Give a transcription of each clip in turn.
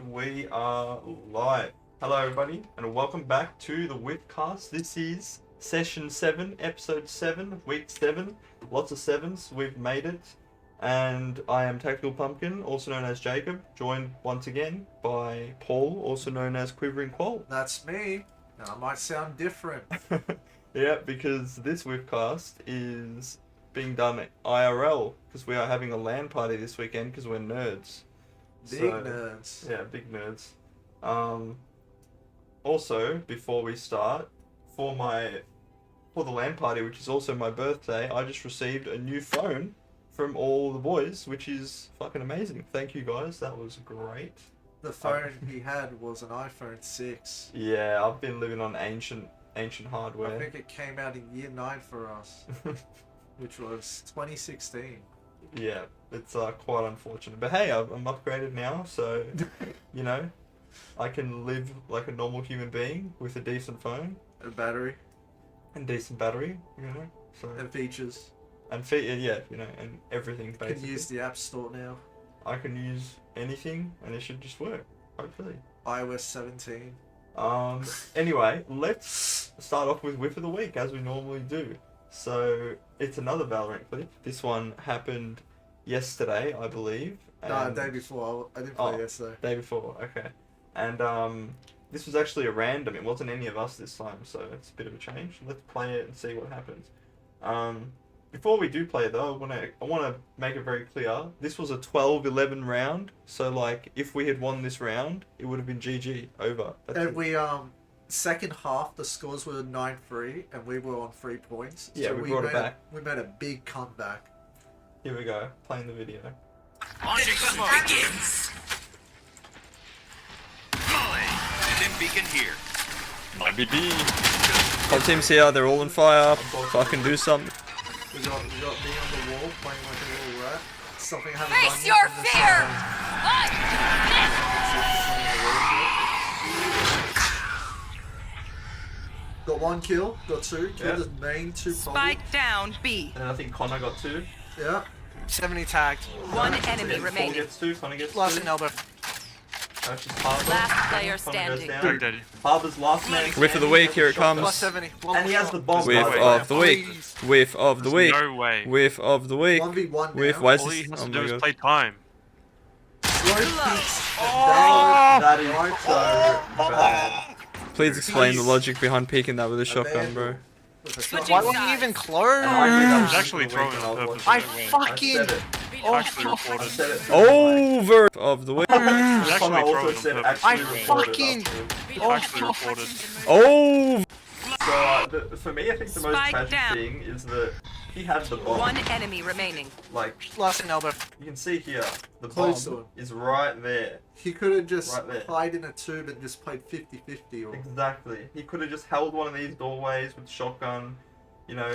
We are live. Hello everybody and welcome back to the Whiffcast. This is session 7, episode 7, week 7. Lots of sevens, we've made it. And I am Tactical Pumpkin, also known as Jacob, joined once again by Paul, also known as Quivering Quoll. That's me. Now I might sound different. Yeah, because this Whiffcast is being done IRL, because we are having a LAN party this weekend because we're nerds. Big nerds. Yeah, big nerds. Also, before we start, for the LAN party, which is also my birthday, I just received a new phone from all the boys, which is fucking amazing. Thank you guys, that was great. The phone he had was an iPhone 6. Yeah, I've been living on ancient hardware. I think it came out in year 9 for us, which was 2016. Yeah, it's quite unfortunate. But hey, I'm upgraded now, so, you know, I can live like a normal human being with a decent phone. And battery. And decent battery, you know. So. And features. And yeah, you know, and everything basically. You can use the App Store now. I can use anything and it should just work, hopefully. iOS 17. Anyway, let's start off with Whiff of the Week, as we normally do. So, it's another Valorant clip. This one happened yesterday, I believe. No, the day before. I didn't play yesterday. Day before, okay. And, this was actually a random. It wasn't any of us this time, so it's a bit of a change. Let's play it and see what happens. Before we do play though, I wanna make it very clear. This was a 12-11 round, so like if we had won this round, it would have been GG over. And we second half the scores were 9-3 and we were on 3 points. Yeah, so we brought it back. We made a big comeback. Here we go, playing the video. Launching smoke begins. Dim beacon here. My BD. Whole team's here, they're all on fire. Fucking do something. We got me on the wall playing like a little rat. Something I haven't Face done your yet in this fear! Got 1 kill, got 2. Killed his main 2 Spike down B. And I think Connor got 2. Yeah. 70 tagged. One enemy Paul remaining. gets 2, Connor gets 2. Lost an elbow. That's just Harbour. Last player Connor goes standing. down. Dead. Harbour's last man. Whiff of the week, here it Plus comes. 70. And he has the bomb. Whiff by the way. of the week. Whiff of the There's week. no way. Whiff of the week. 1v1 Whiff, now. why is All this? he has Oh to do my is god. play time. Slow peaks. That is so bad. Please explain the logic behind peeking that with a shotgun, bro. Switching Why wasn't he sides. even close? He's actually throwing it on purpose. I by the way. fucking. I said it. Actually I reported. said it. Over of the week. He's Connor actually also throwing said on purpose. I actually reported fucking- afterwards. Actually reported. Oh. So, for me, I think the most Spike tragic down. thing is that he had the bomb. One enemy remaining. Like, Lost an elbow. you can see here, the Close to bomb him. is right there. He could have just Right there. hide in a tube and just played 50-50 or... Exactly. He could have just held one of these doorways with shotgun, you know,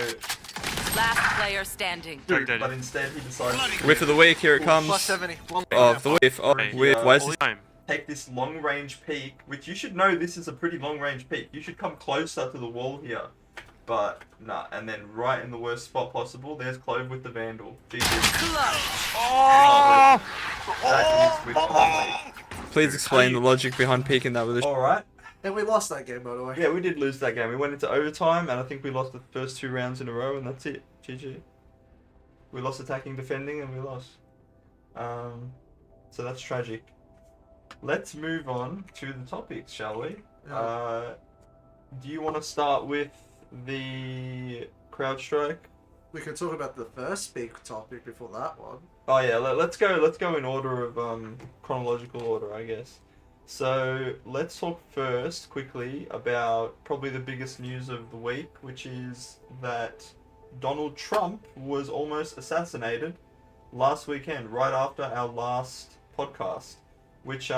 Last player standing. Dead. but instead he decided to Whiff of the week, here it Plus comes. 70. Of the whiff of whiff. Why is All this? the time. take this long-range peek, which you should know this is a pretty long-range peek. You should come closer to the wall here. But, nah, and then right in the worst spot possible, there's Clove with the Vandal. GG. Clutch. That is with Conley. Please explain the logic behind peeking that with a. Alright. And we lost that game, by the way. Yeah, we did lose that game. We went into overtime, and I think we lost the first 2 rounds in a row, and that's it. GG. We lost attacking, defending, and we lost. So that's tragic. Let's move on to the topics, shall we? Yeah. Do you want to start with the CrowdStrike? We could talk about the first big topic before that one. Oh yeah, let's go in order of chronological order, I guess. So let's talk first quickly about probably the biggest news of the week, which is that Donald Trump was almost assassinated last weekend, right after our last podcast, which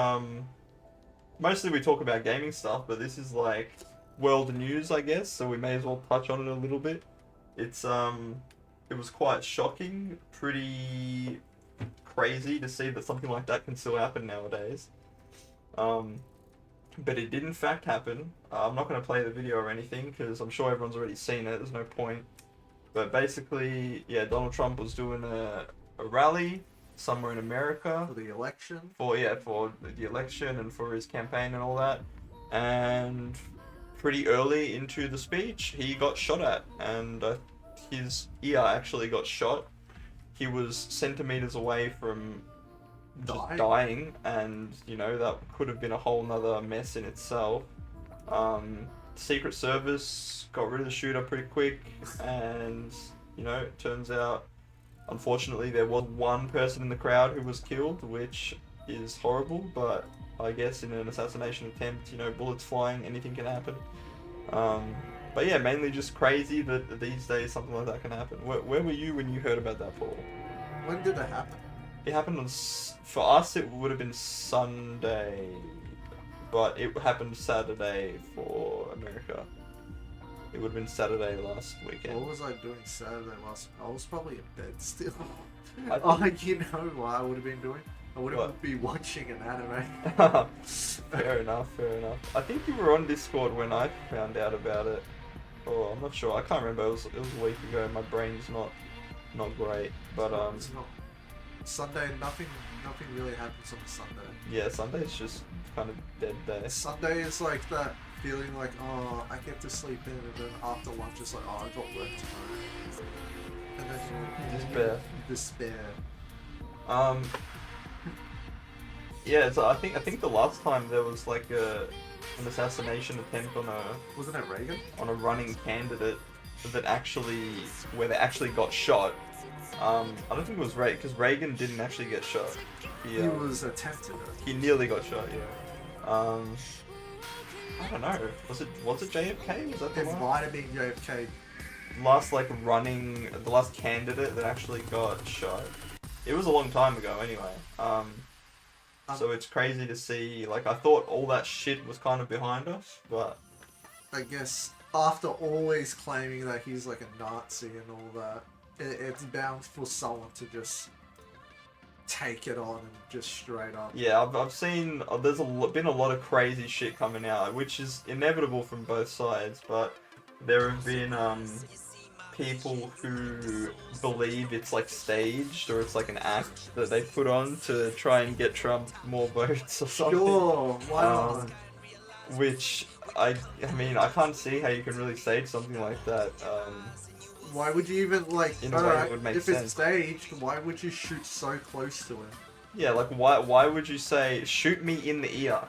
mostly we talk about gaming stuff, but this is like world news, I guess, so we may as well touch on it a little bit. It's it was quite shocking, pretty crazy to see that something like that can still happen nowadays. But it did in fact happen. I'm not going to play the video or anything because I'm sure everyone's already seen it, there's no point. But basically, yeah, Donald Trump was doing a rally somewhere in America For the election. for the election and for his campaign and all that. And pretty early into the speech, he got shot at, and his ear actually got shot. He was centimeters away from just dying, and that could have been a whole nother mess in itself. Secret Service got rid of the shooter pretty quick, and it turns out, unfortunately, there was one person in the crowd who was killed, which is horrible, but I guess in an assassination attempt, bullets flying, anything can happen. But yeah, mainly just crazy that these days something like that can happen. Where were you when you heard about that, Paul? When did it happen? It happened for us, it would have been Sunday, but it happened Saturday for America. It would have been Saturday last weekend. What was I doing Saturday last? I was probably in bed still. I You know what I would have been doing? I would have What? been watching an anime. Fair enough. I think you were on Discord when I found out about it. Oh, I'm not sure. I can't remember. It was a week ago. My brain's not great. But It's not Sunday. Nothing really happens on Sunday. yeah, Sunday's just kind of dead day. Sunday is like that feeling like, oh, I get to sleep in, and then after lunch it's like, oh, I got work tomorrow. And then despair. Yeah, so I think the last time there was like an assassination attempt Wasn't it Reagan? on a running candidate where they actually got shot. I don't think it was Reagan, because Reagan didn't actually get shot. He was attempted it. He nearly got shot. Yeah. I don't know. Was it JFK? Was that the It one? might have been JFK. The last candidate that actually got shot. It was a long time ago anyway. So it's crazy to see, like, I thought all that shit was kind of behind us, but I guess after always claiming that he's like a Nazi and all that, it's bound for someone to just take it on and just straight up. yeah, I've seen, there's been a lot of crazy shit coming out, which is inevitable from both sides, but there have been people who believe it's like staged, or it's like an act that they put on to try and get Trump more votes or something. Sure, why not? Which I mean, I can't see how you can really stage something like that. Why would you even like? In a way Alright, that would make if sense. it's staged, why would you shoot so close to him? Yeah, like why would you say shoot me in the ear?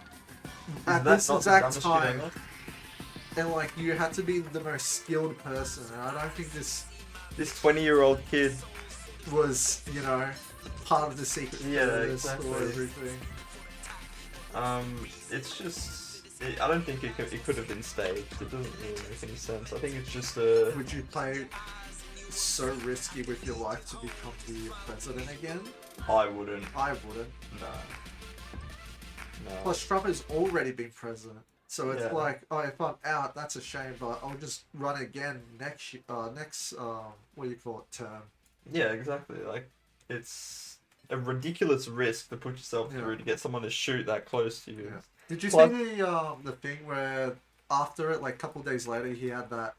At that this not the exact dumbest shit time, ever? and like you had to be the most skilled person, and I don't think this 20-year-old kid. was, part of the secret Yeah, service exactly. or everything. It's just. I don't think it could have been staged. It doesn't really make any sense. I think it's just a. Would you play so risky with your life to become the president again? I wouldn't. I wouldn't. No. Plus, Trump has already been president, so it's Yeah. like, oh, if I'm out, that's a shame, but I'll just run again next what do you call it, term. Yeah, exactly. Like, it's a ridiculous risk to put yourself Yeah. through to get someone to shoot that close to you. Yeah. Did you Plus- see the thing where after it, like a couple days later, he had that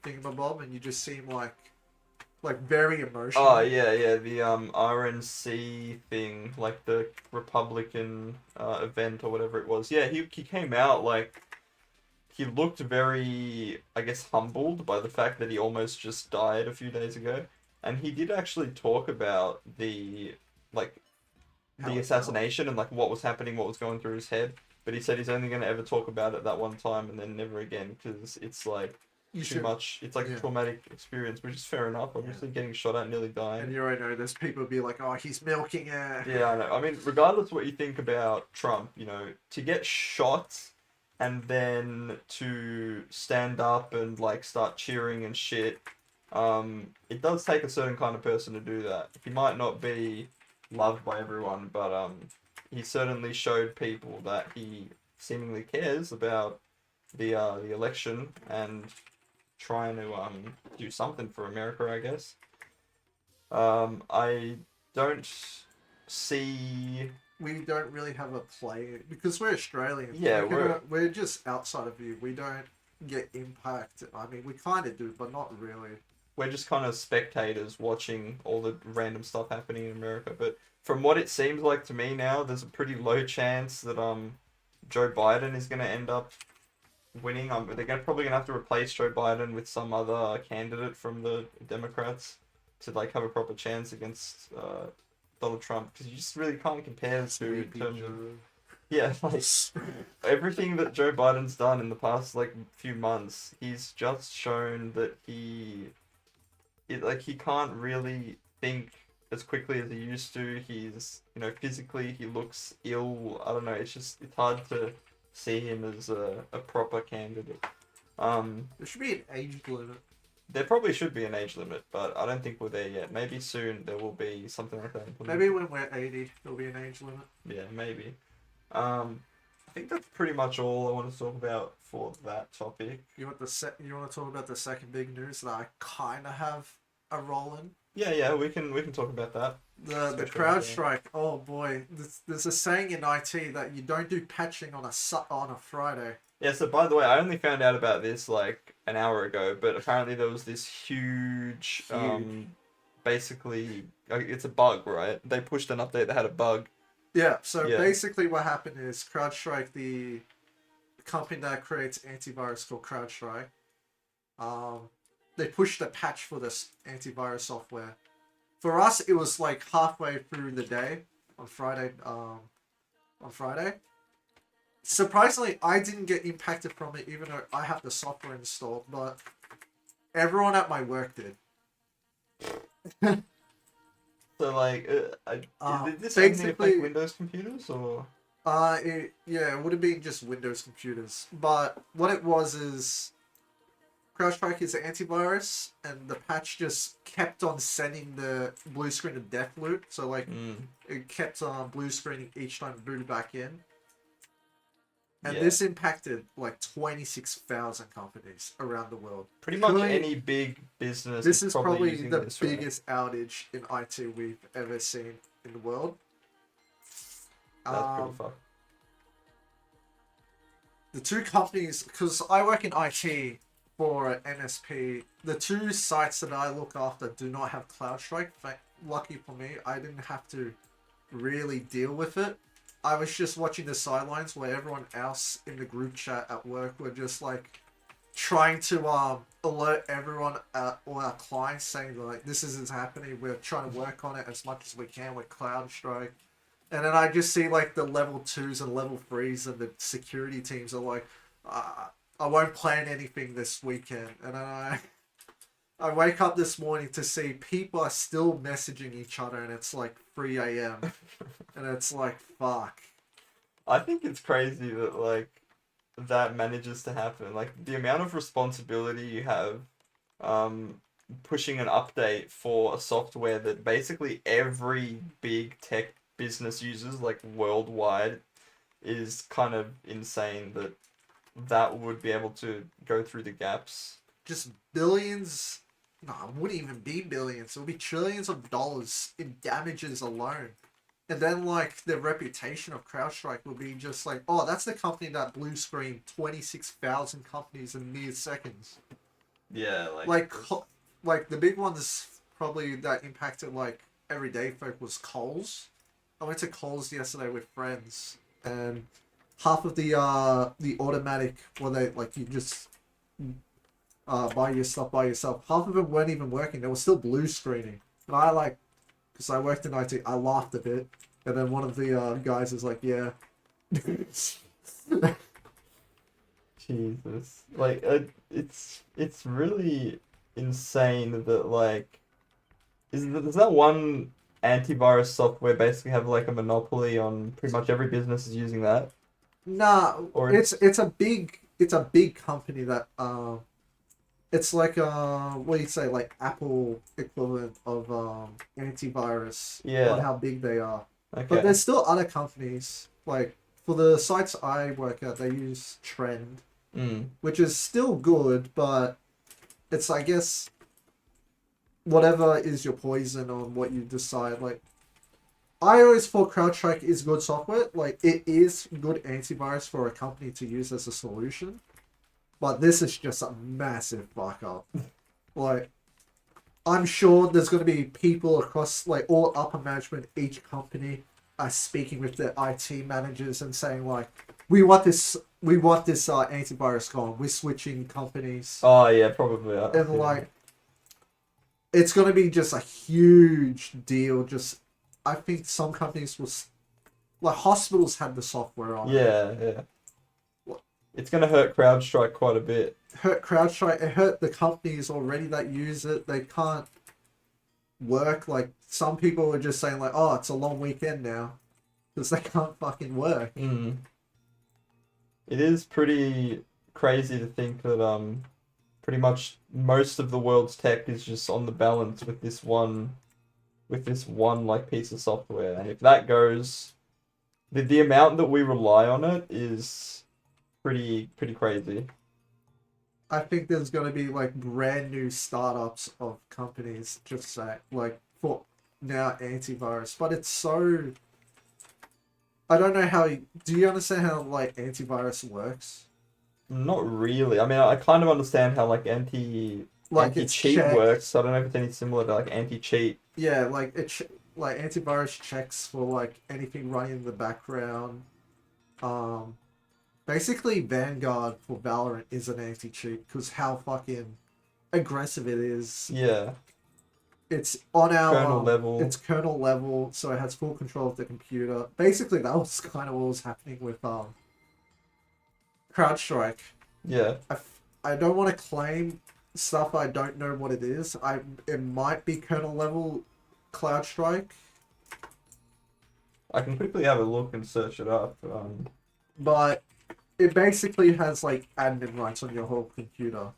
thingamabob, and you just seem like very emotional. Oh yeah, the RNC thing, like the Republican event or whatever it was. Yeah, he came out like he looked very, I guess, humbled by the fact that he almost just died a few days ago, and he did actually talk about the How it assassination and like what was happening, what was going through his head. But he said he's only going to ever talk about it that one time and then never again, because it's like You too should, much. It's like yeah. a traumatic experience, which is fair enough. Obviously, getting shot at, nearly dying. and you already know there's people be like, oh, he's milking it. Yeah, I know. I mean, regardless of what you think about Trump, to get shot and then to stand up and like start cheering and shit, it does take a certain kind of person to do that. He might not be loved by everyone, but he certainly showed people that he seemingly cares about the election and trying to do something for America, I guess. I don't see. We don't really have a play because we're Australians. Yeah, we're just outside of you. We don't get impacted. I mean, we kind of do, but not really. We're just kind of spectators watching all the random stuff happening in America. But from what it seems like to me now, there's a pretty low chance that Joe Biden is gonna end up winning. Probably gonna have to replace Joe Biden with some other candidate from the Democrats to like have a proper chance against Donald Trump, because you just really can't compare the two in terms of like everything that Joe Biden's done in the past like few months. He's just shown that he can't really think as quickly as he used to. He's, physically he looks ill. I don't know. It's hard to see him as a proper candidate. There should be an age limit. There probably should be an age limit, but I don't think we're there yet. Maybe soon there will be something like that implemented. Maybe when we're 80, there'll be an age limit. Yeah, maybe. I think that's pretty much all I want to talk about for that topic. You want to talk about the second big news that I kind of have a role in? Yeah, we can talk about that. The CrowdStrike. Oh boy, there's a saying in IT that you don't do patching on a Friday. Yeah, so by the way, I only found out about this like an hour ago, but apparently there was this huge. Basically, it's a bug, right? They pushed an update that had a bug. Yeah, so basically what happened is CrowdStrike, the company that creates antivirus called CrowdStrike, they pushed a patch for this antivirus software. For us, it was like halfway through the day on Friday. Surprisingly, I didn't get impacted from it, even though I have the software installed, but everyone at my work did. So like, did this basically affect Windows computers or? It would have been just Windows computers, but what it was is CrowdStrike is an antivirus, and the patch just kept on sending the blue screen of death loop. So like, it kept on blue screening each time it booted back in. And this impacted like 26,000 companies around the world. Pretty much any big business. This is probably the this, biggest outage in IT we've ever seen in the world. That's pretty fucked. The two companies, because I work in IT for an NSP, the two sites that I look after do not have CrowdStrike. Lucky for me, I didn't have to really deal with it. I was just watching the sidelines where everyone else in the group chat at work were just like trying to alert everyone, all our clients, saying like, this is happening, we're trying to work on it as much as we can with CrowdStrike. And then I just see like the level 2s and level 3s and the security teams are like, I won't plan anything this weekend. And then I wake up this morning to see people are still messaging each other, and it's like 3 a.m. and it's like, fuck. I think it's crazy that like that manages to happen. Like the amount of responsibility you have pushing an update for a software that basically every big tech business uses like worldwide is kind of insane that would be able to go through the gaps. Just billions. No, it wouldn't even be billions. It would be trillions of dollars in damages alone. And then, like, the reputation of CrowdStrike will be just like, oh, that's the company that blue screened 26,000 companies in mere seconds. Yeah, like the big ones probably that impacted, like, everyday folk was Kohl's. I went to Kohl's yesterday with friends, and half of the automatic, you just buy your stuff by yourself. Half of them weren't even working. They were still blue screening. And because I worked in IT, I laughed a bit. And then one of the guys is like, yeah. Jesus. Like, it's really insane that, like, does that one antivirus software basically have, like, a monopoly on pretty much every business is using that? Nah, or it's a big company that, it's like what do you say, like Apple equivalent of antivirus. Yeah. On how big they are. Okay. But there's still other companies, like for the sites I work at, they use Trend, which is still good, but it's, I guess, whatever is your poison on what you decide. Like, I always thought CrowdStrike is good software. Like, it is good antivirus for a company to use as a solution. But this is just a massive fuck up. Like, I'm sure there's going to be people across like all upper management, each company are speaking with their IT managers and saying like, we want this antivirus gone. We're switching companies, Oh yeah, probably. and like, it's going to be just a huge deal. Just, I think some companies will, like hospitals had the software on. Yeah. It's gonna hurt CrowdStrike quite a bit. Hurt CrowdStrike. It hurt the companies already that use it. They can't work. Like some people are just saying like, oh, it's a long weekend now, because they can't fucking work. It is pretty crazy to think that pretty much most of the world's tech is just on the balance with this one like piece of software, and if that goes, the amount that we rely on it is pretty crazy. I think there's gonna be like brand new startups of companies just say like for now antivirus, but it's so. I don't know how. Do you understand how like antivirus works? Not really. I mean, I kind of understand how like Like it's anti-cheat checked. works. I don't know if it's any similar to like anti-cheat. Yeah, like like antivirus checks for like anything running in the background. Basically Vanguard for Valorant is an anti-cheat because how fucking aggressive it is. Yeah. It's on our Kernel level. It's kernel level, so it has full control of the computer. Basically, that was kind of what was happening with CrowdStrike. Yeah. I don't want to claim stuff I don't know what it is. It might be kernel level CrowdStrike, I can quickly have a look and search it up. but it basically has like admin rights on your whole computer.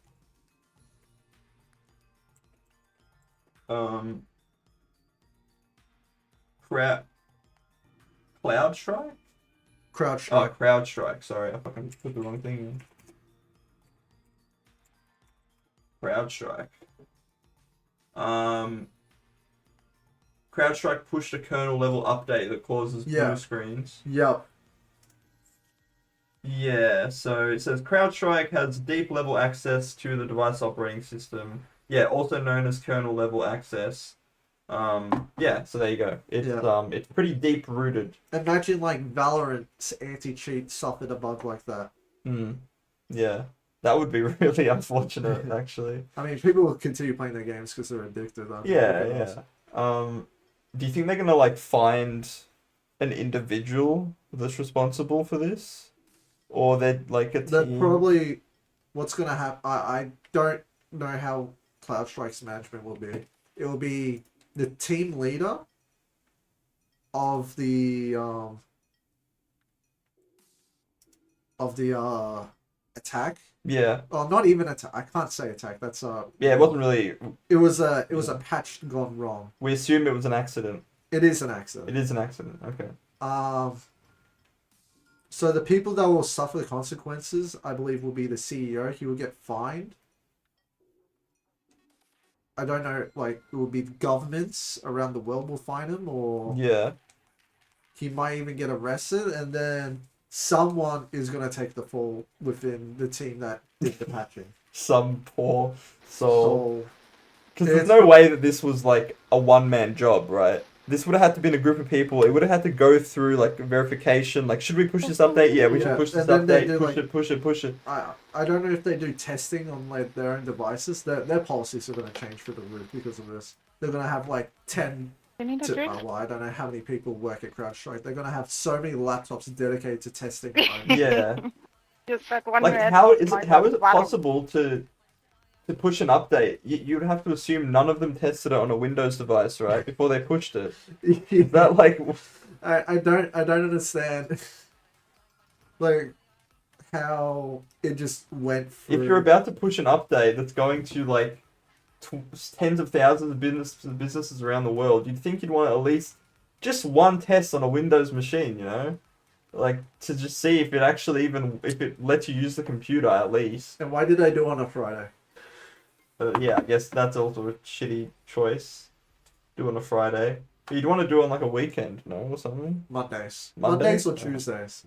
CrowdStrike? CrowdStrike. Oh, CrowdStrike. Sorry, I fucking put the wrong thing in. CrowdStrike. CrowdStrike pushed a kernel level update that causes blue screens. Yep. Yeah, so it says CrowdStrike has deep level access to the device operating system. Yeah, also known as kernel level access. Yeah, so there you go. It's pretty deep rooted. Imagine like Valorant's anti-cheat suffered a bug like that. Yeah, that would be really unfortunate, actually. I mean, people will continue playing their games because they're addicted. Yeah. Do you think they're gonna like find an individual that's responsible for this, or they're like a team? That probably what's gonna happen. I don't know how CrowdStrike's management will be. It will be the team leader of the attack. Yeah. Oh, not even attack. I can't say attack. That's Yeah, it wasn't really. It was a patch gone wrong. We assume it was an accident. It is an accident. It is an accident. Okay. So the people that will suffer the consequences, I believe, will be the CEO. He will get fined. I don't know, like, it will be governments around the world will fine him, or Yeah. he might even get arrested, and then someone is going to take the fall within the team that did the patching. Some poor soul. So, Because there's no way that this was like a one-man job, right? This would have had to been a group of people. It would have had to go through like verification. Like, should we push this update? Yeah, we should push this update. Push it. I don't know if they do testing on like their own devices. Their policies are going to change for the roof because of this. They're going to have like 10 well, I don't know how many people work at CrowdStrike. They're going to have so many laptops dedicated to testing. Yeah. Just like one Like, red, how is one it white. possible to push an update? You'd have to assume none of them tested it on a Windows device, right? Before they pushed it. Is that like... I don't understand like how it just went through. If you're about to push an update that's going to like tens of thousands of businesses around the world, you'd think you'd want at least just one test on a Windows machine, you know? Like, to just see if it actually if it lets you use the computer at least. And why did they do it on a Friday? Yeah, I guess that's also a shitty choice. Do on a Friday. But you'd want to do it on like a weekend, no? Or something? Mondays Mondays? or Tuesdays.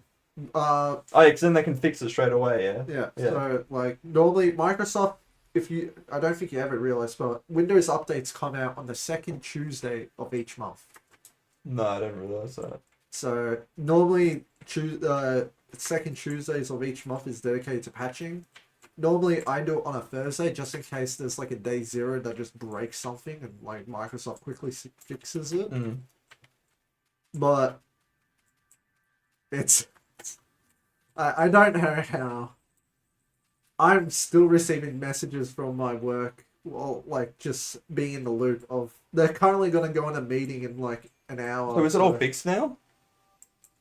Oh, yeah, because then they can fix it straight away, yeah? Yeah. So, like, normally Microsoft, I don't think you ever realized, but Windows updates come out on the second Tuesday of each month. No, I don't realize that. So normally, second Tuesdays of each month is dedicated to patching. Normally, I do it on a Thursday just in case there's like a day zero that just breaks something and like Microsoft quickly fixes it. Mm. But I don't know how. I'm still receiving messages from my work, well, like just being in the loop of they're currently going to go on a meeting in like an hour. So is it all fixed now?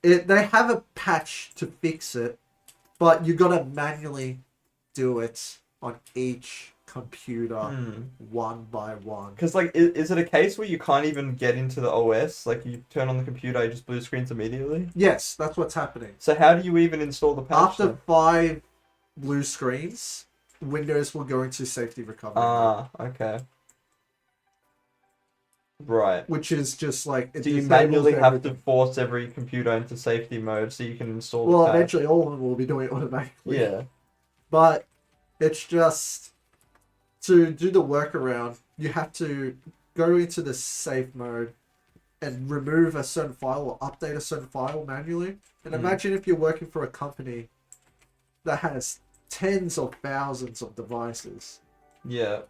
They have a patch to fix it, but you got to manually do it on each computer one by one. Because like, is it a case where you can't even get into the OS? Like you turn on the computer, it just blue screens immediately? Yes, that's what's happening. So how do you even install the patch? After then? 5 blue screens, Windows will go into safety recovery. Ah, okay. Right. Which is just like... So you manually have to force every computer into safety mode so you can install the patch. eventually all of them will be doing it automatically. Yeah. But it's just... To do the workaround, you have to go into the safe mode and remove a certain file or update a certain file manually. And imagine if you're working for a company that has tens of thousands of devices. Yeah.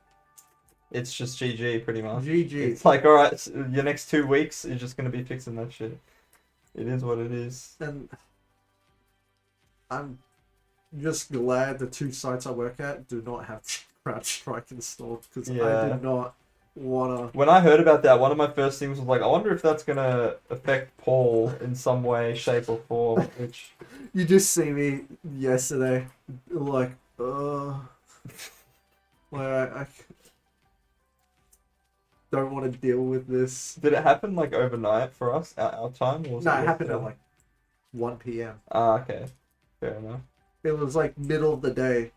It's just GG pretty much. GG. It's like, alright, so your next 2 weeks is just going to be fixing that shit. It is what it is. And I'm just glad the 2 sites I work at do not have CrowdStrike installed because I do not want to... When I heard about that, one of my first things was like, I wonder if that's going to affect Paul in some way, shape or form, which... You just see me yesterday, like, like I don't want to deal with this. Did it happen like overnight for us, our time? Or was No, it it happened yesterday? at like 1 p.m. Ah, okay. Fair enough. It was like middle of the day.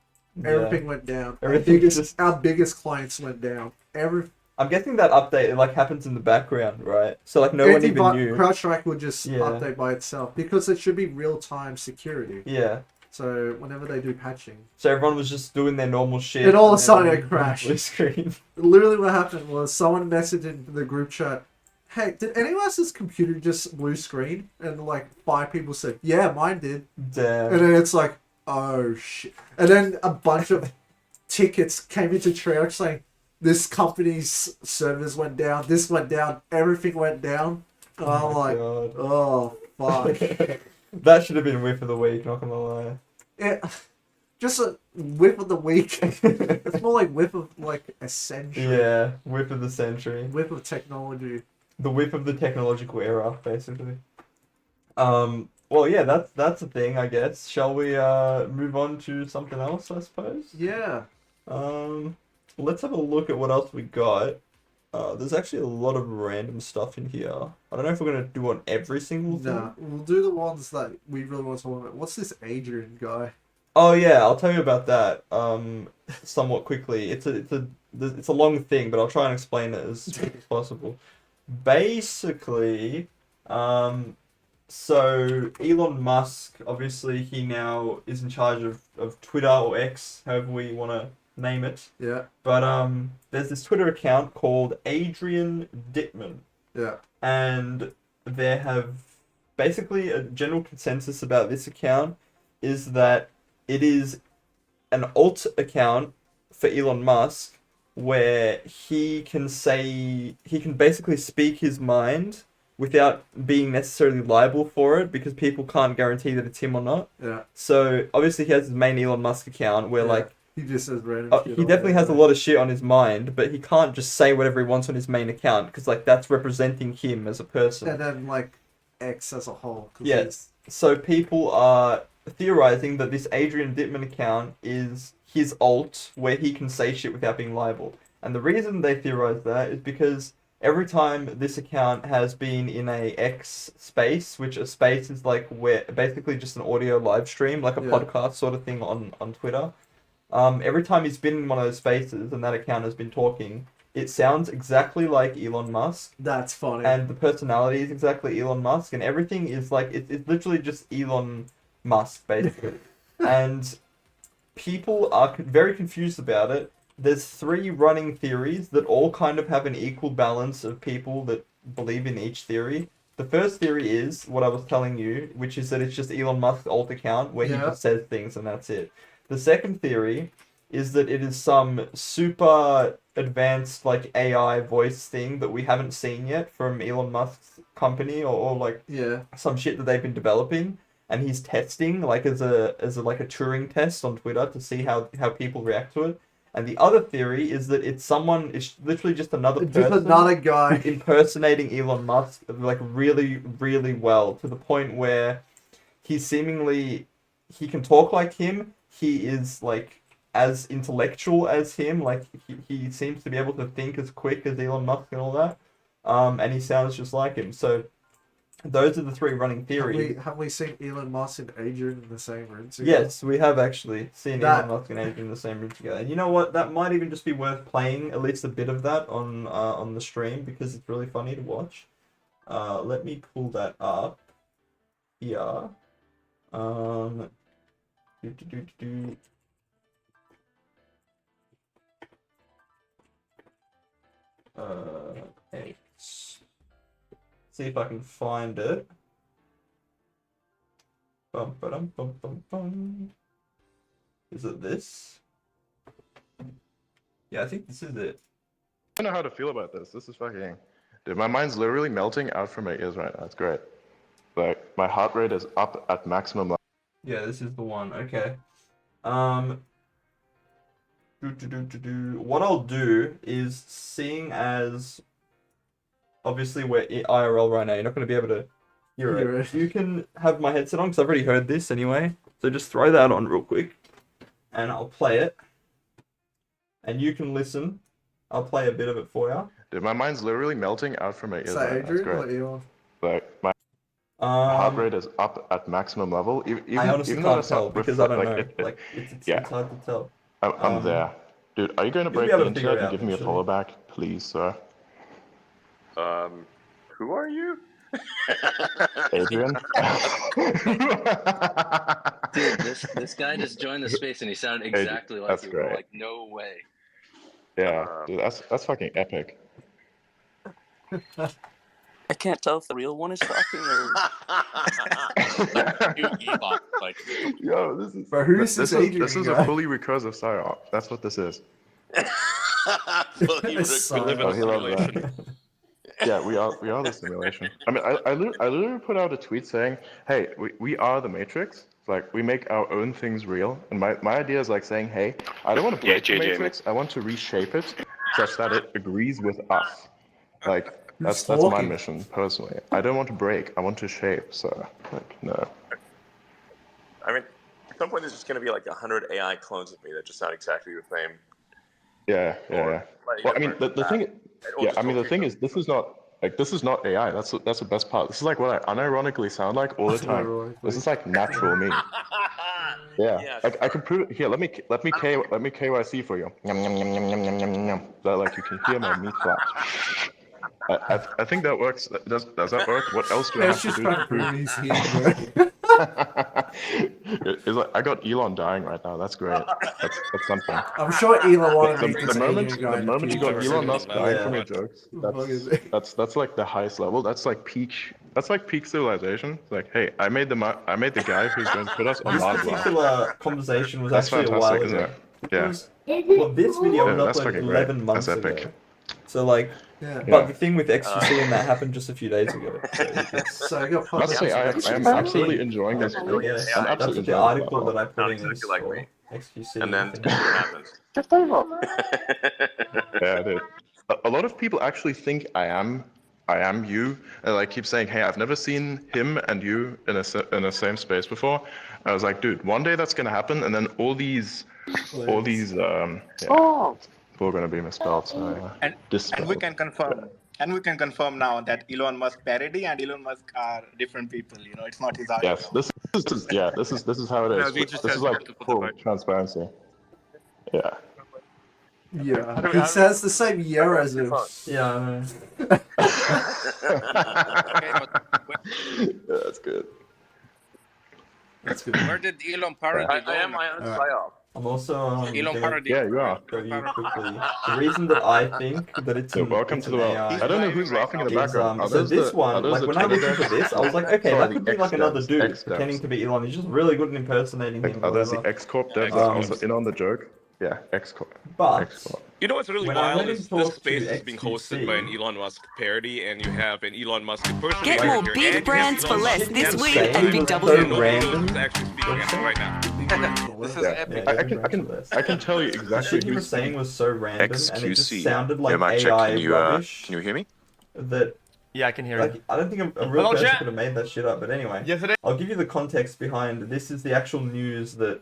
Everything went down. Everything Our biggest clients went down. I'm guessing that update it like happens in the background, right? So like no one even knew. CrowdStrike would just update by itself because it should be real-time security. Yeah. So whenever they do patching. So everyone was just doing their normal shit. And all of a sudden it crashed. Blue screen. Literally what happened was someone messaged in the group chat, hey, did anyone else's computer just blue screen? And like 5 people said, yeah, mine did. Damn. And then it's like, oh shit. And then a bunch of tickets came into triage saying, this company's servers went down, this went down, everything went down. And I'm like, God. oh, fuck. That should have been Whiff of the week, not gonna lie. Yeah, just a whiff of the week. It's more like whiff of like a century. Yeah, Whiff of the century. Whiff of technology. The whiff of the technological era, basically. Well, yeah, that's the thing, I guess. Shall we move on to something else, I suppose? Yeah. Let's have a look at what else we got. There's actually a lot of random stuff in here. I don't know if we're gonna do on every single thing. Nah, we'll do the ones that we really want to talk about. What's this Adrian guy? Oh yeah, I'll tell you about that. Somewhat quickly. It's a long thing, but I'll try and explain it as quick as possible. Basically, so Elon Musk, obviously, he now is in charge of Twitter or X, however we want to name it. Yeah. But there's this Twitter account called Adrian Dittman. Yeah. And there have basically a general consensus about this account is that it is an alt account for Elon Musk where he can basically speak his mind without being necessarily liable for it because people can't guarantee that it's him or not. Yeah. So obviously he has his main Elon Musk account where like he just says random shit. he definitely has a lot of shit on his mind, but he can't just say whatever he wants on his main account because like that's representing him as a person. And then like X as a whole. Yes. So people are theorizing that this Adrian Dittman account is his alt where he can say shit without being liable. And the reason they theorize that is because every time this account has been in a X space, which a space is like where basically just an audio live stream, like a podcast sort of thing on Twitter. Every time he's been in one of those spaces and that account has been talking, it sounds exactly like Elon Musk. That's funny. And the personality is exactly Elon Musk, and everything is like it's literally just Elon Musk basically. And people are very confused about it there's 3 running theories that all kind of have an equal balance of people that believe in each theory. The first theory is what I was telling you, which is that it's just Elon Musk's alt account where he Yeah. just says things and that's it. The second theory is that it is some super advanced like AI voice thing that we haven't seen yet from Elon Musk's company or like Yeah. some shit that they've been developing and he's testing like as a like a Turing test on Twitter to see how people react to it. And the other theory is that it's literally just another Just person another guy. impersonating Elon Musk like really, really well to the point where he can talk like him. He is like as intellectual as him. Like he seems to be able to think as quick as Elon Musk and all that. And he sounds just like him. So those are the 3 running theories. Have we seen Elon Musk and Adrian in the same room together? Yes, we have actually seen That- Elon Musk and Adrian in the same room together. And you know what? That might even just be worth playing at least a bit of that on the stream because it's really funny to watch. Let me pull that up here. X. See if I can find it. Bum, ba-dum, bum, bum, bum. Is it this? Yeah, I think this is it. I don't know how to feel about this. This is fucking... Dude, my mind's literally melting out from my ears right now. It's great. Like, my heart rate is up at maximum level. Yeah, this is the one. Okay. What I'll do is, seeing as obviously we're IRL right now, you're not going to be able to hear it. You can have my headset on because I've already heard this anyway. So just throw that on real quick, and I'll play it, and you can listen. I'll play a bit of it for you. Dude, my mind's literally melting out from my ears Is right that now. It's Adrian great. or Elon? Like, my heart rate is up at maximum level. I honestly even though can't it's not tell because I don't know. like, It's hard to tell. I'm there. Dude, are you going to You'll be break able the to figure internet it and out give me a eventually. follow back, please, sir? Who are you? Adrian? Dude, this guy just joined the space and he sounded exactly like that's you. great. We're like, no way. Yeah, dude, that's fucking epic. I can't tell if the real one is talking or. Yo, this is. Bro, who's this Adrian This is guy? a fully recursive psyop. That's what this is. Fully It's recursive. We live in Oh, a he loves that. simulation. Yeah, we are the simulation. I mean, I literally put out a tweet saying, hey, we are the Matrix. It's like, we make our own things real. And my idea is like saying, hey, I don't want to break the Matrix. I want to reshape it such that it agrees with us. Like, that's my talking? mission, personally. I don't want to break. I want to shape, so, like, no. I mean, at some point there's just going to be like 100 AI clones of me that just sound exactly the same. Yeah. Like, Well, I mean, the thing, Or yeah, just I mean, the talking thing to- is, this is not AI. That's the best part. This is like what I unironically sound like all the time. Unironically. This is like natural me. Yeah, I can prove it. Here, let me KYC for you. Yum, yum, yum, yum, yum, yum, yum, yum. That, like, you can hear my meat flaps. I think that works. Does that work? What else do I It's have to just do to trying to prove? prove he's here, bro. It's like, I got Elon dying right now. That's great. That's something. I'm sure Elon wanted to meet this The moment Adrian guy. in you got future. Elon Musk dying from your Yeah. jokes, that's like the highest level. That's like peak civilization. It's like, hey, I made the guy who's going to put us on This Mars. particular conversation was That's actually a while fantastic, isn't ago. it? Yeah. Well, this video Yeah, was that's uploaded fucking 11 great. months That's epic. ago. So like, Yeah. but the thing with XQC and that happened just a few days ago. So it's, So I got I must say, I am absolutely enjoying this. yeah, I'm that's absolutely what the enjoying article this. that I put in Sounds is like for me. XQC. And then I think. what happens? Yeah, dude. A lot of people actually think I am you, and like keep saying, hey, I've never seen him and you in a same space before. I was like, dude, one day that's gonna happen, and then all these we're gonna be misspelled. So, And dispelled. we can confirm. And we can confirm now that Elon Musk parody and Elon Musk are different people. You know, it's not his idea. Yes, this is how it No, is. we just This have is like to put the full vote. transparency. Yeah. Yeah. He says the same year as him. Yeah, I know. Okay, but Yeah, that's good. That's good. where did Elon parody I go? am my own Alright. psyop. I'm also Elon gonna parody. Yeah, you are. show you quickly the reason that I think that it's So an, welcome it's to an the world. AI I don't know who's laughing in the is background. Are so those this the, one, are those like the when I Twitter looked into devs? this, I was like, okay, Sorry, that could the be like X another devs, dude X pretending devs. to be Elon. He's just really good at impersonating Like, him, are those the whatever. X Corp devs Um, also in on the joke? Yeah, X Corp. But X Corp. You know what's really when I wild went and is this talked space to is being hosted by an XQC, Elon Musk parody, and you have an Elon Musk impersonator Get Like, more here, beef and you have brands for Elon less Musk this and week saying at was Big so W. and NovaWubbz random. is actually speaking What'd you at say? right now. This is Yeah, epic. I can tell you The exactly shit he was who's saying speaking. was so random, and it just XQC. sounded Yeah, like mic check. AI Can you rubbish. can you hear me? That Yeah, I can hear you. like I don't think a real Hello, person chat. could have made that shit up. But anyway, Yes, it is. I'll give you the context behind this. Is the actual news that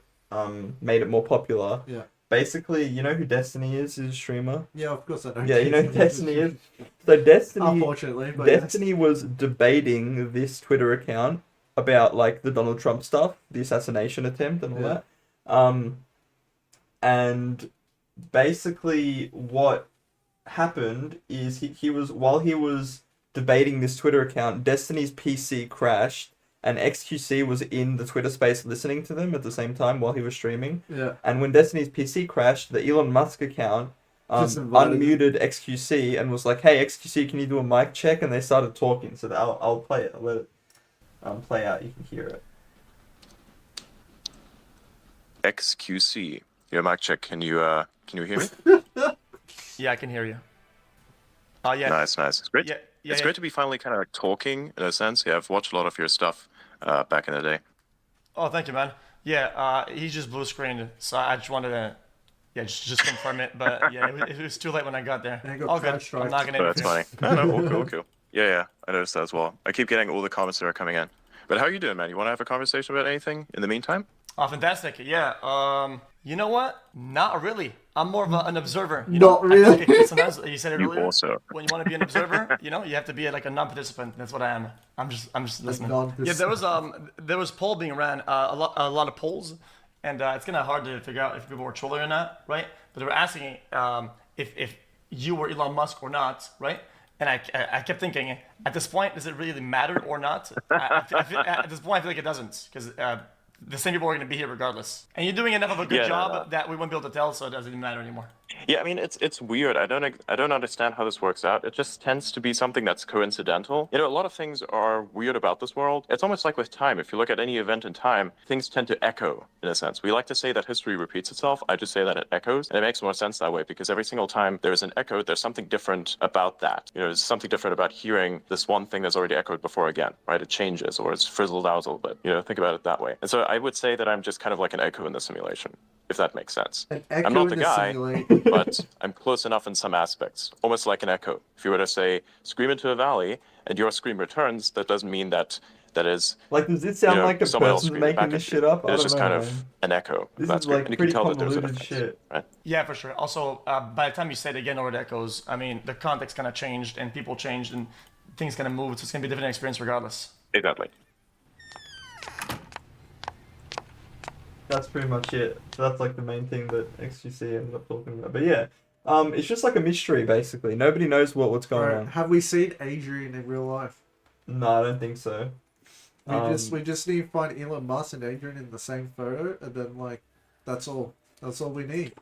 made it more popular. Yeah. Basically, you know who Destiny is? His streamer. Yeah, of course I know. Yeah, you know who Destiny is. So Destiny, Unfortunately, but yes. Destiny was debating this Twitter account about like the Donald Trump stuff, the assassination attempt, and all Yeah. that. And basically, what happened is he was while he was debating this Twitter account, Destiny's PC crashed, and XQC was in the Twitter space listening to them at the same time while he was streaming. Yeah. And when Destiny's PC crashed, the Elon Musk account Just invited unmuted XQC and was like, "Hey XQC, can you do a mic check?" And they started talking. So I'll play it. I'll let it play out. You can hear it. XQC. Your mic check. Can you hear me? Yeah, I can hear you. Oh, yeah. Nice. It's great. Yeah, yeah, It's yeah. great to be finally kind of like talking in a sense. Yeah, I've watched a lot of your stuff back in the day. Oh, thank you, man. Yeah, he just blue screened, so I just wanted to, just confirm it. But yeah, it was too late when I got there. And I got All good. CrowdStrike. I'm not gonna. But that's interfere. funny. No, cool. Yeah, I noticed that as well. I keep getting all the comments that are coming in. But how are you doing, man? You want to have a conversation about anything in the meantime? Oh, fantastic. Yeah. You know what? Not really. I'm more of an observer. You Not know? really. I think sometimes you said it You earlier. also. When you want to be an observer, you have to be like a non-participant. That's what I am. I'm just listening. Yeah, there was poll being ran, a lot of polls, and it's kind of hard to figure out if people were trolling or not, right? But they were asking if you were Elon Musk or not, right? And I kept thinking, at this point, does it really matter or not? At this point, I feel like it doesn't, because the same people are going to be here regardless. And you're doing enough of a good job that we won't be able to tell, so it doesn't even matter anymore. Yeah, I mean it's weird. I don't understand how this works out. It just tends to be something that's coincidental. You know, a lot of things are weird about this world. It's almost like with time. If you look at any event in time, things tend to echo in a sense. We like to say that history repeats itself. I just say that it echoes, and it makes more sense that way because every single time there's an echo, there's something different about that. You know, there's something different about hearing this one thing that's already echoed before again, right? It changes or it's frizzled out a little bit. You know, think about it that way. And so I would say that I'm just kind of like an echo in the simulation, if that makes sense. I'm not the guy, but I'm close enough in some aspects, almost like an echo. If you were to say, scream into a valley, and your scream returns, that doesn't mean that is... Like, does it sound like a someone else person screaming making back this at shit you. up? I It's don't just know, kind man. of an echo. This That's is great. like And you can pretty tell that there's a convoluted difference, shit. right? Yeah, for sure. Also, by the time you say it again or it echoes, I mean, the context kind of changed and people changed and things kind of moved, so it's going to be a different experience regardless. Exactly. That's pretty much it. So that's like the main thing that XGC ended up talking about. But yeah, it's just like a mystery basically. Nobody knows what's going on. Have we seen Adrian in real life? No, I don't think so. We just need to find Elon Musk and Adrian in the same photo, and then like, that's all. That's all we need.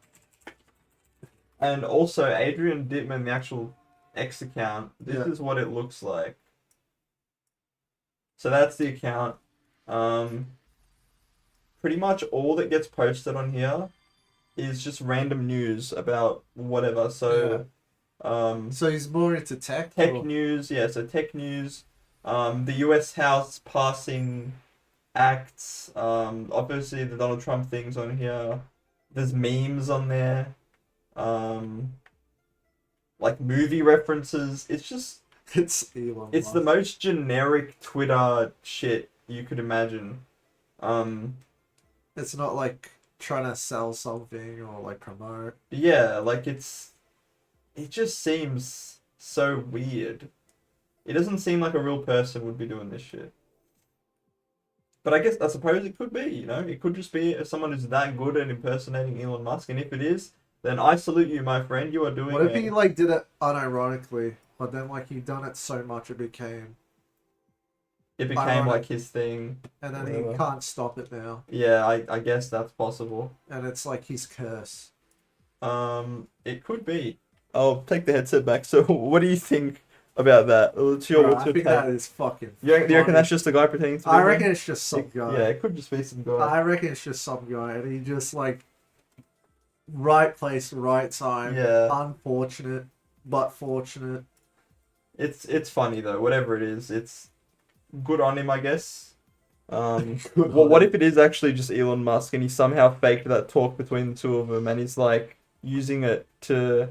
And also, Adrian Dittman, the actual X account. This is what it looks like. So that's the account. Pretty much all that gets posted on here is just random news about whatever. So, so he's more into tech. News, yeah. So tech news. The U.S. House passing acts. Obviously the Donald Trump things on here. There's memes on there. Like movie references. It's just it's Elon It's Musk. the most generic Twitter shit you could imagine. It's not like trying to sell something or like promote. Yeah, like it just seems so weird. It doesn't seem like a real person would be doing this shit. But I suppose it could be, you know? It could just be someone who's that good at impersonating Elon Musk, and if it is, then I salute you, my friend. You are doing What if he like did it unironically, but then like he done it so much it became It became ironic. like his thing. And then whatever. he can't stop it now. Yeah, I guess that's possible. And it's like his curse. It could be. I'll take the headset back. So, what do you think about that? What's your I think take? that is fucking You reckon funny. that's just a guy pretending to be I him? reckon it's just some guy. Yeah, it could just be some guy. I reckon it's just some guy, and he just like right place, right time. Yeah. Unfortunate, but fortunate. It's funny though. Whatever it is, it's good on him, I guess. Good Well, on what him. if it is actually just Elon Musk and he somehow faked that talk between the two of them and he's like using it to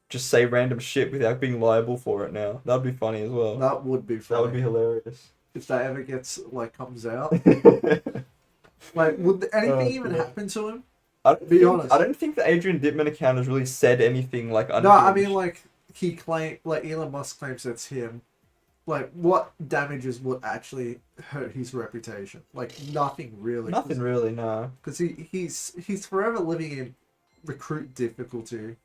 just say random shit without being liable for it now? That'd be funny as well. That would be funny. That would be hilarious. If that ever gets like comes out. Like, would anything even God. happen to him? I don't Be think, honest. I don't think the Adrian Dittman account has really said anything like No, I unhinged. mean like he claim like Elon Musk claims it's him. Like, what damages would actually hurt his reputation? Like, nothing really. Nothing really, no. Because he's forever living in recruit difficulty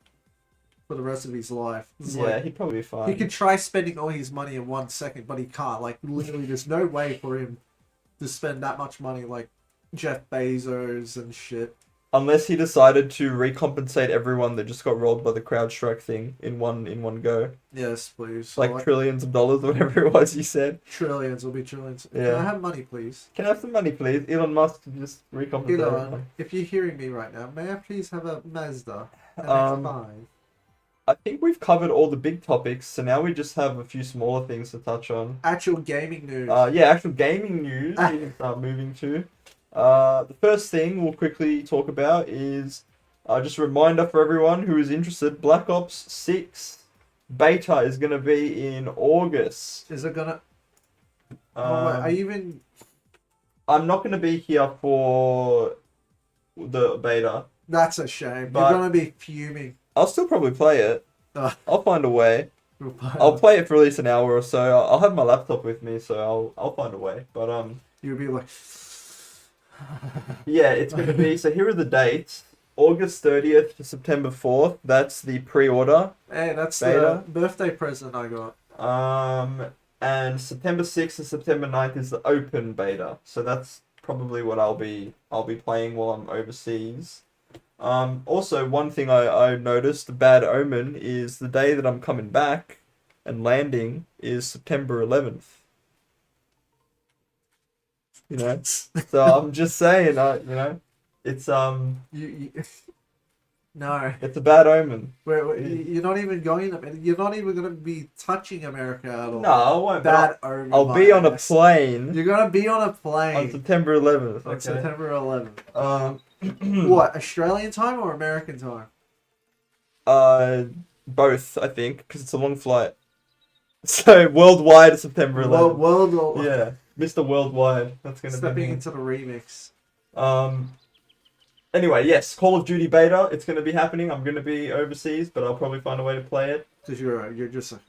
for the rest of his life. It's Yeah, like, he'd probably be fine. he could try spending all his money in 1 second, but he can't. Like, literally, there's no way for him to spend that much money like Jeff Bezos and shit. Unless he decided to recompensate everyone that just got rolled by the CrowdStrike thing in one go. Yes, please. Like trillions of dollars, whatever it was you said. Trillions will be trillions. Can Yeah. I have money, please? Can I have some money, please? Elon Musk just recompensate Elon, everyone. if you're hearing me right now, may I please have a Mazda? An Um, X5? I think we've covered all the big topics, so now we just have a few smaller things to touch on. Actual gaming news. Yeah, actual gaming news we can start moving to. The first thing we'll quickly talk about is just a reminder for everyone who is interested, Black Ops 6 beta is going to be in August. Is it gonna... oh, wait, are you even... I'm not going to be here for the beta. That's a shame. But- You're gonna be fuming. I'll still probably play it. Ugh. I'll find a way. You'll play I'll it. play it for at least an hour or so. I'll have my laptop with me, so I'll find a way. But You'll be like... yeah, it's going to be. So here are the dates: August 30th to September 4th. That's the pre-order. Hey, that's Beta. the birthday present I got. And September 6th to September 9th is the open beta. So that's probably what I'll be playing while I'm overseas. Also, one thing I noticed, bad omen, is the day that I'm coming back and landing is September 11th. You know, so I'm just saying, you know, it's You no. it's a bad omen. You're not even going. You're not even going to be touching America at all. No, I won't. Bad but omen. I'll be on a plane You're going to be on a on plane September 11th. on Okay. September 11th. What, Australian time or American time? Both, I think, because it's a long flight. So worldwide, September 11th. World. Yeah, Mr. Worldwide. That's gonna be Stepping me. into the remix. Anyway, yes, Call of Duty beta. It's gonna be happening. I'm gonna be overseas, but I'll probably find a way to play it Because you're just a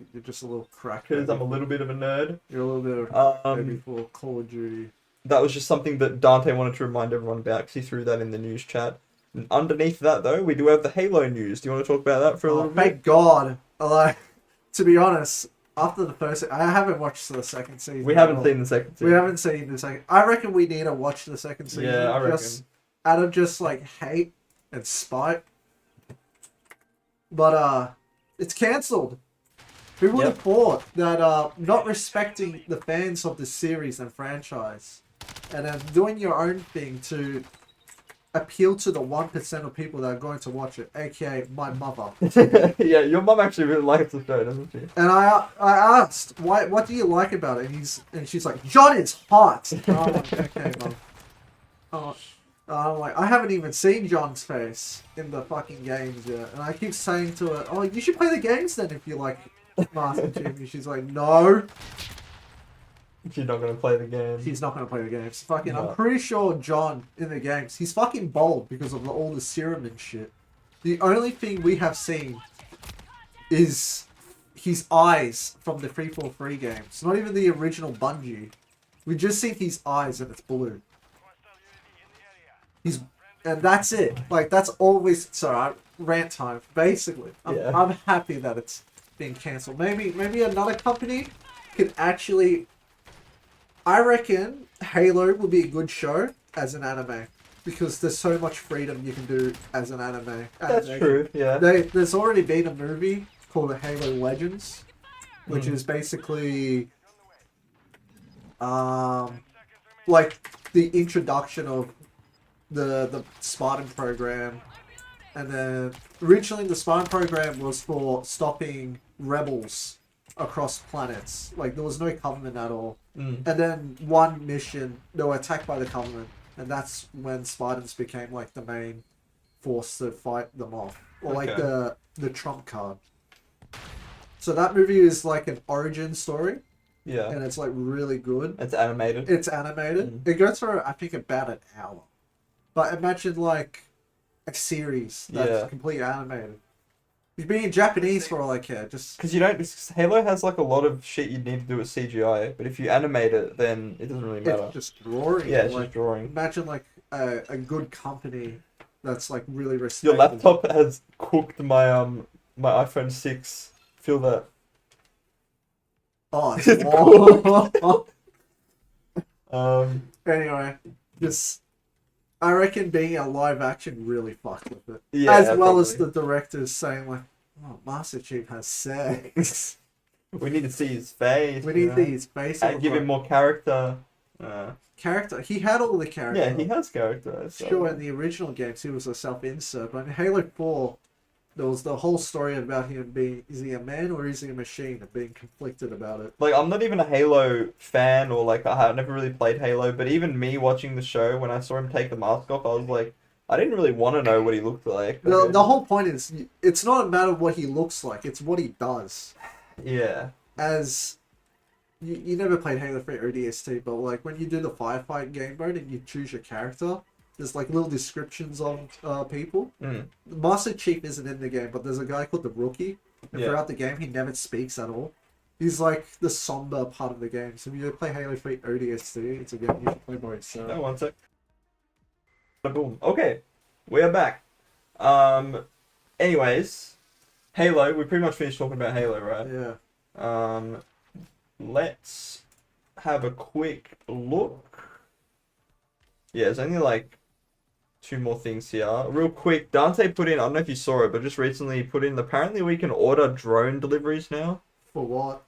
little crack. because I'm a little bit of a nerd. You're a little bit of maybe Um, for Call of Duty. that was just something that Dante wanted to remind everyone about because he threw that in the news chat. And underneath that, though, we do have the Halo news. Do you want to talk about that for a Oh, little bit? thank God! Like, to be honest, after the first, I haven't watched the second season. We at haven't all. seen the second season. We haven't seen the second. I reckon we need to watch the second season. Yeah, I reckon. Just out of just like hate and spite. But it's cancelled. Who would have thought that not respecting the fans of the series and franchise, and then doing your own thing to appeal to the 1% of people that are going to watch it, aka my mother. Yeah, your mum actually really likes the show, doesn't she? And I asked, what do you like about it? And she's like, John is hot. And I'm like, okay, mum. I'm like, I haven't even seen John's face in the fucking games yet. And I keep saying to her, oh, you should play the games then if you like Master Chief. And she's like, no. She's not going to play the game. He's not going to play the games. Fucking, No. I'm pretty sure John in the games, he's fucking bald because of all the serum and shit. The only thing we have seen is his eyes from the 343 games. Not even the original Bungie. We just seen his eyes and it's blue. And that's it. Like, that's always... Sorry, rant time. Basically, I'm happy that it's being cancelled. Maybe another company could actually... I reckon Halo would be a good show as an anime because there's so much freedom you can do as an anime. That's true. Yeah. There's already been a movie called Halo Legends, which is basically like the introduction of the Spartan program, and then originally the Spartan program was for stopping rebels across planets. Like there was no Covenant at all, and then one mission they were attacked by the Covenant, and that's when Spartans became like the main force to fight them off, or like the trump card. So that movie is like an origin story. Yeah. And it's like really good. It's animated. It's animated. It goes for I think about an hour. But imagine like a series that's completely animated. You'd be in Japanese for all I care. Just because you don't. Halo has like a lot of shit you'd need to do with CGI, but if you animate it, then it doesn't really matter. It's just drawing. Yeah, it's like, just drawing. Imagine like a good company that's like really respected. Your laptop has cooked my my iPhone 6. Feel that? Oh, it's cool. Anyway, just I reckon being a live action really fucked with it. Yeah, as well probably. as the directors saying like, "Oh, Master Chief has sex." We need to see his face. We need to see his face. And give him more character. Character. He had all the character. Yeah, he has character. So. Sure, in the original games, he was a self-insert, but in Halo 4, there was the whole story about him being, is he a man or is he a machine, and being conflicted about it. Like, I'm not even a Halo fan, or like, I've never really played Halo, but even me watching the show, when I saw him take the mask off, I was like, I didn't really want to know what he looked like. The whole point is, it's not a matter of what he looks like, it's what he does. Yeah. As, you never played Halo 3 ODST, but like, when you do the firefight game mode and you choose your character, there's like little descriptions of people. Master Chief isn't in the game, but there's a guy called the Rookie. And throughout the game, he never speaks at all. He's like the somber part of the game. So if you play Halo 3 ODST, it's a game you should play by yourself. No, one sec. Boom. Okay, we are back. Anyways, Halo. We pretty much finished talking about Halo, right? Yeah. Let's have a quick look. Yeah, there's only like 2 more things here. Real quick, Dante put in, I don't know if you saw it, but just recently put in, apparently we can order drone deliveries now. For what?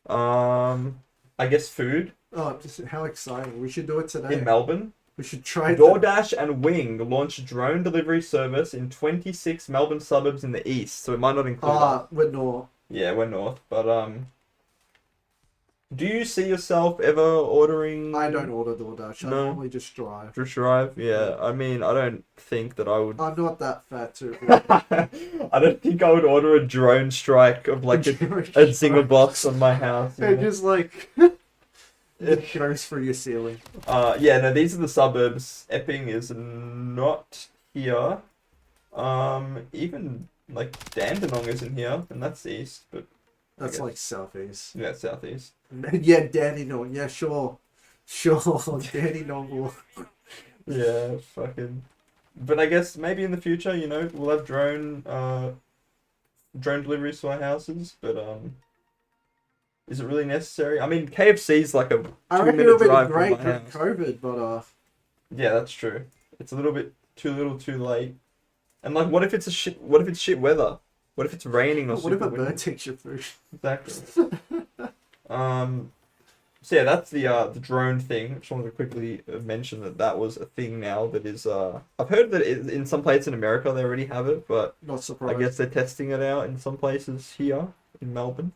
I guess food. Oh, just how exciting. We should do it today. In Melbourne. We should try DoorDash and Wing launched drone delivery service in 26 Melbourne suburbs in the east, so it might not include that. We're north. Yeah, we're north, but do you see yourself ever ordering? I don't order DoorDash. I normally just drive. Just drive? Yeah. I mean, I don't think that I would. I'm not that fat too. I don't think I would order a drone strike of like a single box on my house. It just like it goes through your ceiling. Yeah. No, these are the suburbs. Epping is not here. Even like Dandenong isn't here, and that's the east, but. That's like southeast. Yeah, southeast. Yeah, Dandenong. Yeah, sure. Dandenong. Yeah, fucking. But I guess maybe in the future, you know, we'll have drone deliveries to our houses. But is it really necessary? I mean, KFC's like a 2-minute drive from my house. COVID, but yeah, that's true. It's a little bit too little, too late. And like, what if it's shit weather? What if it's raining or something? What if a bird takes your food? Exactly. So yeah, that's the drone thing. Just wanted to quickly mention that was a thing now that is. I've heard that in some places in America they already have it, but not surprised. I guess they're testing it out in some places here in Melbourne.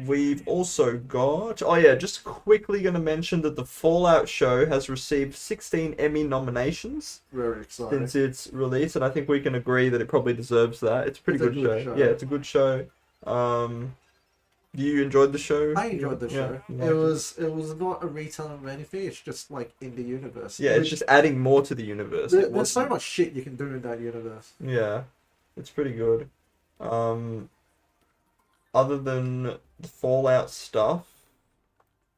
We've also got... Oh yeah, just quickly going to mention that the Fallout show has received 16 Emmy nominations. Very exciting. Since its release, and I think we can agree that it probably deserves that. It's a pretty good show. Yeah, it's a good show. You enjoyed the show? I enjoyed the show. Yeah. It was not a retelling of anything, it's just like in the universe. Yeah, it's just adding more to the universe. There's so much shit you can do in that universe. Yeah, it's pretty good. Other than the Fallout stuff,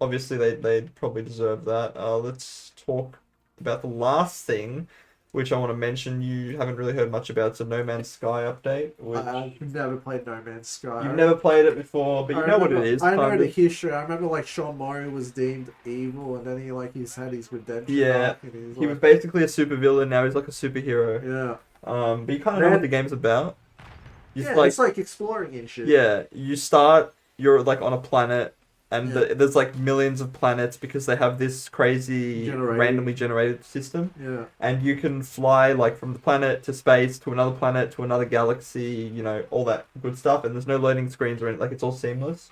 obviously they'd probably deserve that. Let's talk about the last thing. which I want to mention. You haven't really heard much about. It's a No Man's Sky update. Which I've never played No Man's Sky. you've never played it before, but you know what it is. I know kind the of. history. I remember like Sean Murray was deemed evil, and then he's had his redemption. Yeah, arc, and he's he was basically a supervillain. Now he's like a superhero. Yeah. But you kind of know what the game's about. It's like exploring and shit. Yeah, you're like on a planet, and there's like millions of planets because they have this crazy randomly generated system. Yeah. And you can fly like from the planet to space to another planet to another galaxy, you know, all that good stuff. And there's no loading screens or anything, like it's all seamless.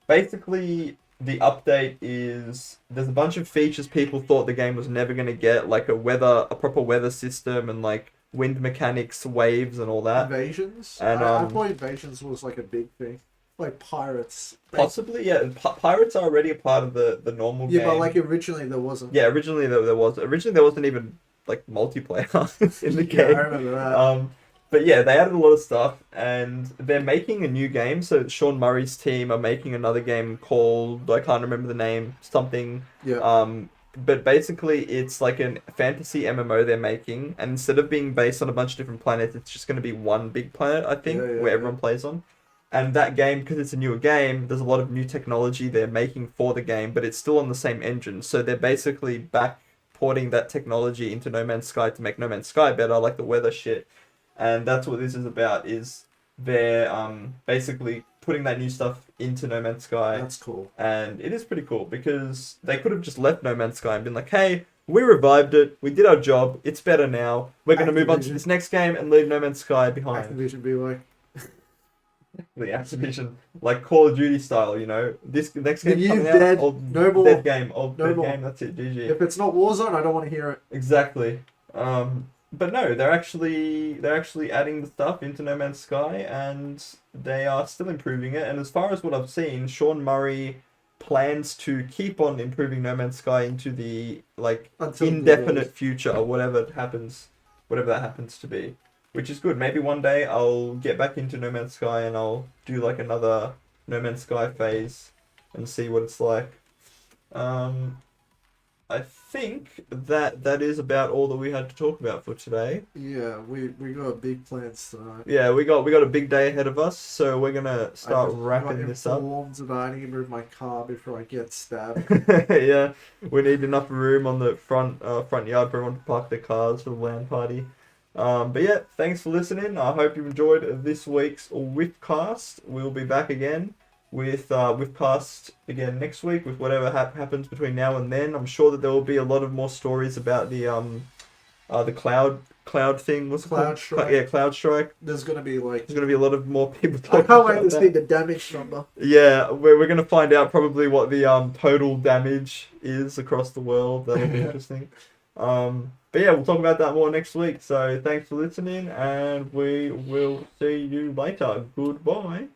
Basically, the update is there's a bunch of features people thought the game was never going to get, like a proper weather system and like wind mechanics, waves and all that. Invasions? And I thought invasions was like a big thing. Like pirates. Possibly, yeah. Pirates are already a part of the normal game. Yeah, but like originally there wasn't. Yeah, originally there was. Originally there wasn't even like multiplayer in the game. Yeah, I remember that. But yeah, they added a lot of stuff, and they're making a new game. So Sean Murray's team are making another game called, I can't remember the name, something. Yeah. But basically it's like a fantasy MMO they're making, and instead of being based on a bunch of different planets, it's just going to be one big planet, I think, where everyone plays on. And that game, because it's a newer game, there's a lot of new technology they're making for the game, but it's still on the same engine. So they're basically back porting that technology into No Man's Sky to make No Man's Sky better, like the weather shit. And that's what this is about, is they're basically putting that new stuff into No Man's Sky. That's cool. And it is pretty cool, because they could have just left No Man's Sky and been like, hey, we revived it, we did our job, it's better now, we're going to move on to this next game and leave No Man's Sky behind. Activision be like... The Activision, like Call of Duty style, you know. This next game coming dead, out, old no more. dead game, old No dead more. game. That's it. GG. If it's not Warzone, I don't want to hear it. Exactly. But no, they're actually adding the stuff into No Man's Sky, and they are still improving it. And as far as what I've seen, Sean Murray plans to keep on improving No Man's Sky into the indefinite future, or whatever that happens to be. Which is good. Maybe one day I'll get back into No Man's Sky and I'll do like another No Man's Sky phase and see what it's like. I think that is about all that we had to talk about for today. Yeah, we got big plans tonight. Yeah, we got a big day ahead of us, so we're gonna start wrapping this up. That I need to move my car before I get stabbed. Yeah, we need enough room on the front yard for everyone to park their cars for the LAN party. But yeah, thanks for listening. I hope you enjoyed this week's Whiffcast. We'll be back again with Whiffcast again next week with whatever happens between now and then. I'm sure that there will be a lot of more stories about the cloud thing. What's it called? CrowdStrike. Yeah, CrowdStrike. There's gonna be a lot of more people I talking can't wait to about see that. the damage number. Yeah, we're gonna find out probably what the total damage is across the world. That'll be interesting. But yeah, we'll talk about that more next week. So thanks for listening, and we will see you later. Goodbye.